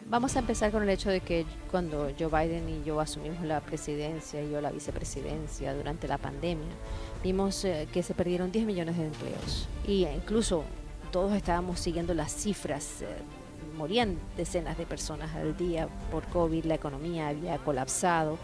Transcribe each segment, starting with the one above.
Vamos a empezar con el hecho de que cuando Joe Biden y yo asumimos la presidencia y yo la vicepresidencia durante la pandemia, vimos que se perdieron 10 millones de empleos. Y incluso todos estábamos siguiendo las cifras. Morían decenas de personas al día por COVID, la economía había colapsado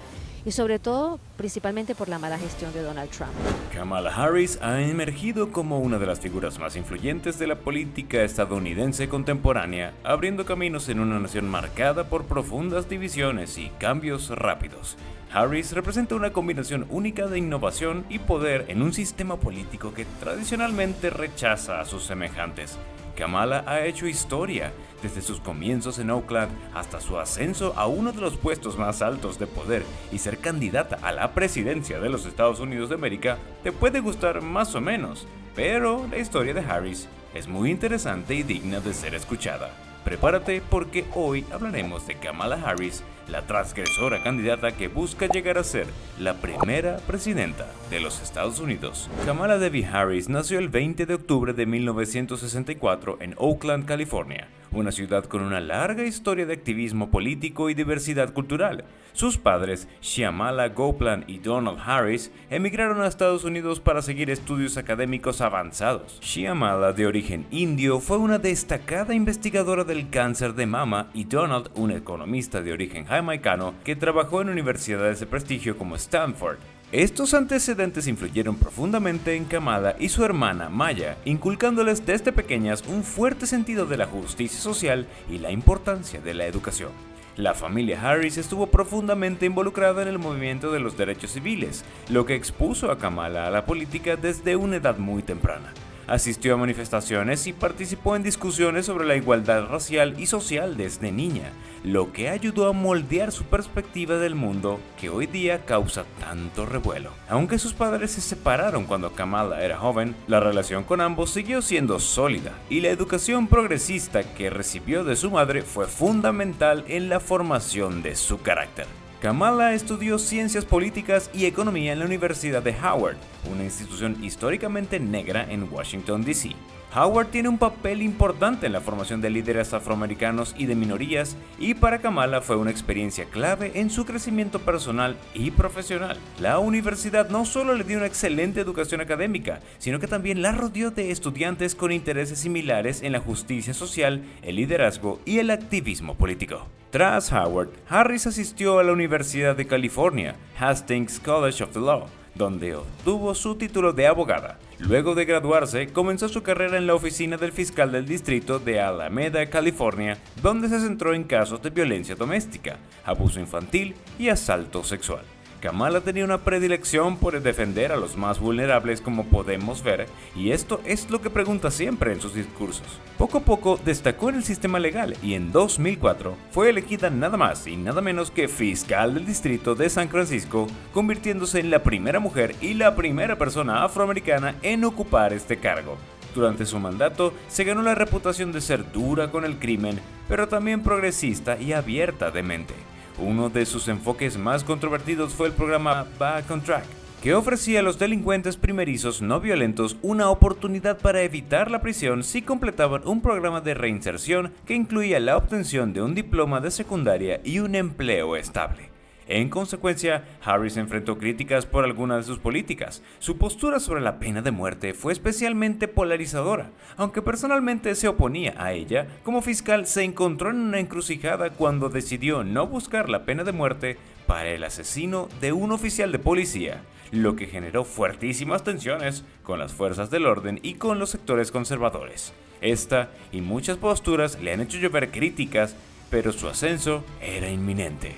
y sobre todo, principalmente por la mala gestión de Donald Trump. Kamala Harris ha emergido como una de las figuras más influyentes de la política estadounidense contemporánea, abriendo caminos en una nación marcada por profundas divisiones y cambios rápidos. Harris representa una combinación única de innovación y poder en un sistema político que tradicionalmente rechaza a sus semejantes. Kamala ha hecho historia, desde sus comienzos en Oakland hasta su ascenso a uno de los puestos más altos de poder y ser candidata a la presidencia de los Estados Unidos de América. Te puede gustar más o menos, pero la historia de Harris es muy interesante y digna de ser escuchada. Prepárate porque hoy hablaremos de Kamala Harris, la transgresora candidata que busca llegar a ser la primera presidenta de los Estados Unidos. Kamala Devi Harris nació el 20 de octubre de 1964 en Oakland, California, una ciudad con una larga historia de activismo político y diversidad cultural. Sus padres, Shyamala Goplan y Donald Harris, emigraron a Estados Unidos para seguir estudios académicos avanzados. Shyamala, de origen indio, fue una destacada investigadora del cáncer de mama y Donald, un economista de origen jamaicano que trabajó en universidades de prestigio como Stanford. Estos antecedentes influyeron profundamente en Kamala y su hermana Maya, inculcándoles desde pequeñas un fuerte sentido de la justicia social y la importancia de la educación. La familia Harris estuvo profundamente involucrada en el movimiento de los derechos civiles, lo que expuso a Kamala a la política desde una edad muy temprana. Asistió a manifestaciones y participó en discusiones sobre la igualdad racial y social desde niña, lo que ayudó a moldear su perspectiva del mundo que hoy día causa tanto revuelo. Aunque sus padres se separaron cuando Kamala era joven, la relación con ambos siguió siendo sólida y la educación progresista que recibió de su madre fue fundamental en la formación de su carácter. Kamala estudió ciencias políticas y economía en la Universidad de Howard, una institución históricamente negra en Washington, D.C. Howard tiene un papel importante en la formación de líderes afroamericanos y de minorías, y para Kamala fue una experiencia clave en su crecimiento personal y profesional. La universidad no solo le dio una excelente educación académica, sino que también la rodeó de estudiantes con intereses similares en la justicia social, el liderazgo y el activismo político. Tras Howard, Harris asistió a la Universidad de California, Hastings College of the Law, donde obtuvo su título de abogada. Luego de graduarse, comenzó su carrera en la oficina del fiscal del distrito de Alameda, California, donde se centró en casos de violencia doméstica, abuso infantil y asalto sexual. Kamala tenía una predilección por defender a los más vulnerables, como podemos ver, y esto es lo que pregunta siempre en sus discursos. Poco a poco destacó en el sistema legal y en 2004 fue elegida nada más y nada menos que fiscal del distrito de San Francisco, convirtiéndose en la primera mujer y la primera persona afroamericana en ocupar este cargo. Durante su mandato se ganó la reputación de ser dura con el crimen, pero también progresista y abierta de mente. Uno de sus enfoques más controvertidos fue el programa Back on Track, que ofrecía a los delincuentes primerizos no violentos una oportunidad para evitar la prisión si completaban un programa de reinserción que incluía la obtención de un diploma de secundaria y un empleo estable. En consecuencia, Harris enfrentó críticas por algunas de sus políticas. Su postura sobre la pena de muerte fue especialmente polarizadora. Aunque personalmente se oponía a ella, como fiscal se encontró en una encrucijada cuando decidió no buscar la pena de muerte para el asesino de un oficial de policía, lo que generó fuertísimas tensiones con las fuerzas del orden y con los sectores conservadores. Esta y muchas posturas le han hecho llover críticas, pero su ascenso era inminente.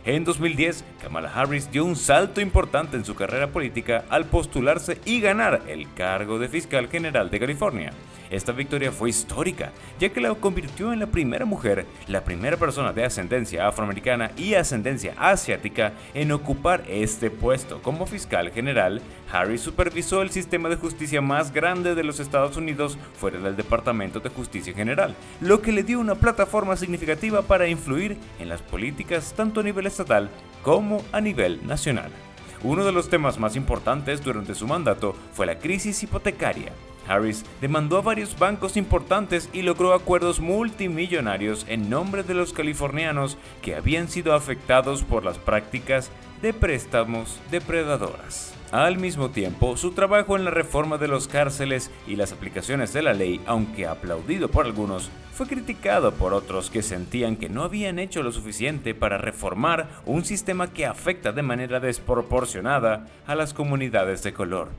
En 2010, Kamala Harris dio un salto importante en su carrera política al postularse y ganar el cargo de fiscal general de California. Esta victoria fue histórica, ya que la convirtió en la primera mujer, la primera persona de ascendencia afroamericana y ascendencia asiática en ocupar este puesto. Como fiscal general, Harris supervisó el sistema de justicia más grande de los Estados Unidos fuera del Departamento de Justicia General, lo que le dio una plataforma significativa para influir en las políticas tanto a nivel estatal como a nivel nacional. Uno de los temas más importantes durante su mandato fue la crisis hipotecaria. Harris demandó a varios bancos importantes y logró acuerdos multimillonarios en nombre de los californianos que habían sido afectados por las prácticas de préstamos depredadoras. Al mismo tiempo, su trabajo en la reforma de las cárceles y las aplicaciones de la ley, aunque aplaudido por algunos, fue criticado por otros que sentían que no habían hecho lo suficiente para reformar un sistema que afecta de manera desproporcionada a las comunidades de color.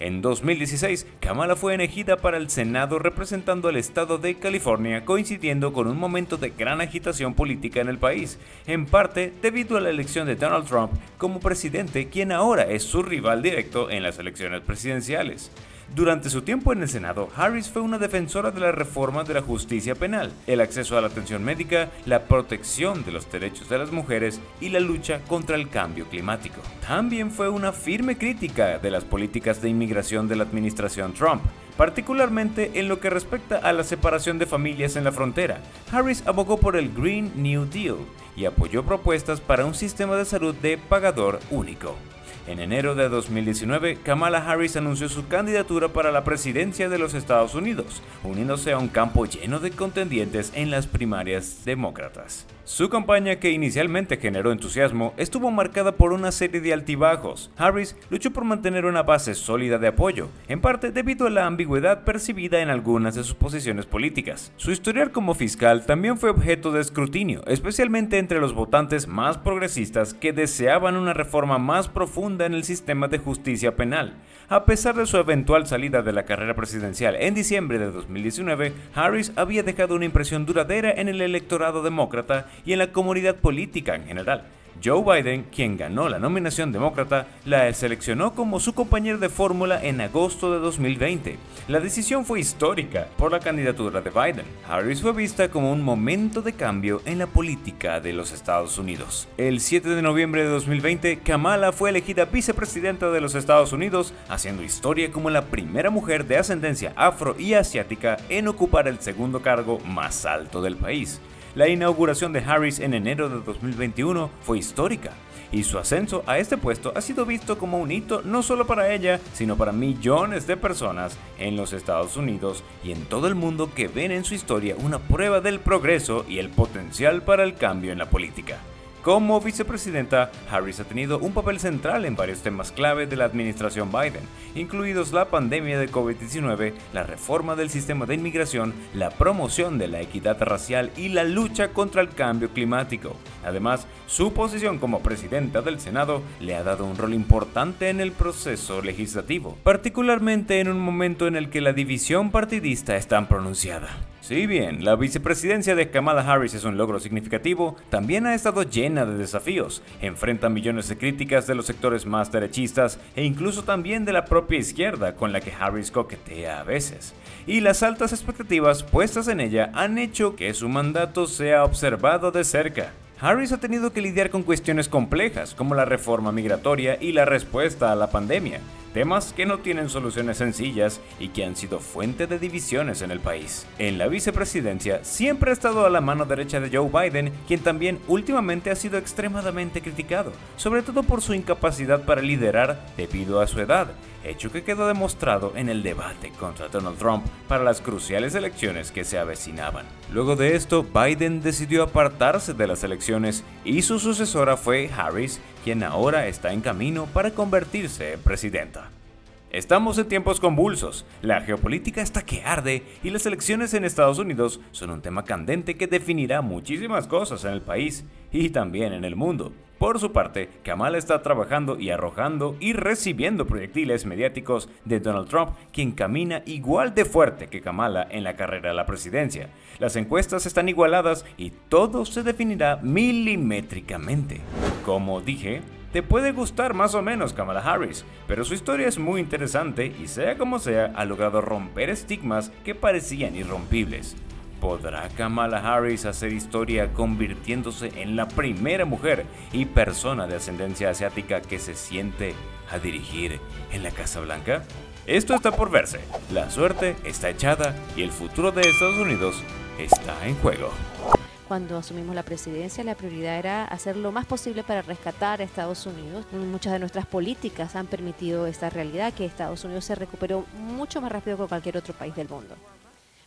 En 2016, Kamala fue elegida para el Senado representando al estado de California, coincidiendo con un momento de gran agitación política en el país, en parte debido a la elección de Donald Trump como presidente, quien ahora es su rival directo en las elecciones presidenciales. Durante su tiempo en el Senado, Harris fue una defensora de la reforma de la justicia penal, el acceso a la atención médica, la protección de los derechos de las mujeres y la lucha contra el cambio climático. También fue una firme crítica de las políticas de inmigración de la administración Trump, particularmente en lo que respecta a la separación de familias en la frontera. Harris abogó por el Green New Deal y apoyó propuestas para un sistema de salud de pagador único. En enero de 2019, Kamala Harris anunció su candidatura para la presidencia de los Estados Unidos, uniéndose a un campo lleno de contendientes en las primarias demócratas. Su campaña, que inicialmente generó entusiasmo, estuvo marcada por una serie de altibajos. Harris luchó por mantener una base sólida de apoyo, en parte debido a la ambigüedad percibida en algunas de sus posiciones políticas. Su historial como fiscal también fue objeto de escrutinio, especialmente entre los votantes más progresistas que deseaban una reforma más profunda en el sistema de justicia penal. A pesar de su eventual salida de la carrera presidencial en diciembre de 2019, Harris había dejado una impresión duradera en el electorado demócrata y en la comunidad política en general. Joe Biden, quien ganó la nominación demócrata, la seleccionó como su compañero de fórmula en agosto de 2020. La decisión fue histórica por la candidatura de Biden. Harris fue vista como un momento de cambio en la política de los Estados Unidos. El 7 de noviembre de 2020, Kamala fue elegida vicepresidenta de los Estados Unidos, haciendo historia como la primera mujer de ascendencia afro y asiática en ocupar el segundo cargo más alto del país. La inauguración de Harris en enero de 2021 fue histórica, y su ascenso a este puesto ha sido visto como un hito no solo para ella, sino para millones de personas en los Estados Unidos y en todo el mundo que ven en su historia una prueba del progreso y el potencial para el cambio en la política. Como vicepresidenta, Harris ha tenido un papel central en varios temas clave de la administración Biden, incluidos la pandemia de COVID-19, la reforma del sistema de inmigración, la promoción de la equidad racial y la lucha contra el cambio climático. Además, su posición como presidenta del Senado le ha dado un rol importante en el proceso legislativo, particularmente en un momento en el que la división partidista es tan pronunciada. Si bien la vicepresidencia de Kamala Harris es un logro significativo, también ha estado llena de desafíos. Enfrenta millones de críticas de los sectores más derechistas e incluso también de la propia izquierda, con la que Harris coquetea a veces. Y las altas expectativas puestas en ella han hecho que su mandato sea observado de cerca. Harris ha tenido que lidiar con cuestiones complejas como la reforma migratoria y la respuesta a la pandemia, temas que no tienen soluciones sencillas y que han sido fuente de divisiones en el país. En la vicepresidencia siempre ha estado a la mano derecha de Joe Biden, quien también últimamente ha sido extremadamente criticado, sobre todo por su incapacidad para liderar debido a su edad, hecho que quedó demostrado en el debate contra Donald Trump para las cruciales elecciones que se avecinaban. Luego de esto, Biden decidió apartarse de las elecciones y su sucesora fue Harris, quien ahora está en camino para convertirse en presidenta. Estamos en tiempos convulsos, la geopolítica está que arde y las elecciones en Estados Unidos son un tema candente que definirá muchísimas cosas en el país y también en el mundo. Por su parte, Kamala está trabajando y arrojando y recibiendo proyectiles mediáticos de Donald Trump, quien camina igual de fuerte que Kamala en la carrera a la presidencia. Las encuestas están igualadas y todo se definirá milimétricamente. Como dije, te puede gustar más o menos Kamala Harris, pero su historia es muy interesante y sea como sea, ha logrado romper estigmas que parecían irrompibles. ¿Podrá Kamala Harris hacer historia convirtiéndose en la primera mujer y persona de ascendencia asiática que se siente a dirigir en la Casa Blanca? Esto está por verse, la suerte está echada y el futuro de Estados Unidos está en juego. Cuando asumimos la presidencia, la prioridad era hacer lo más posible para rescatar a Estados Unidos. Muchas de nuestras políticas han permitido esta realidad, que Estados Unidos se recuperó mucho más rápido que cualquier otro país del mundo.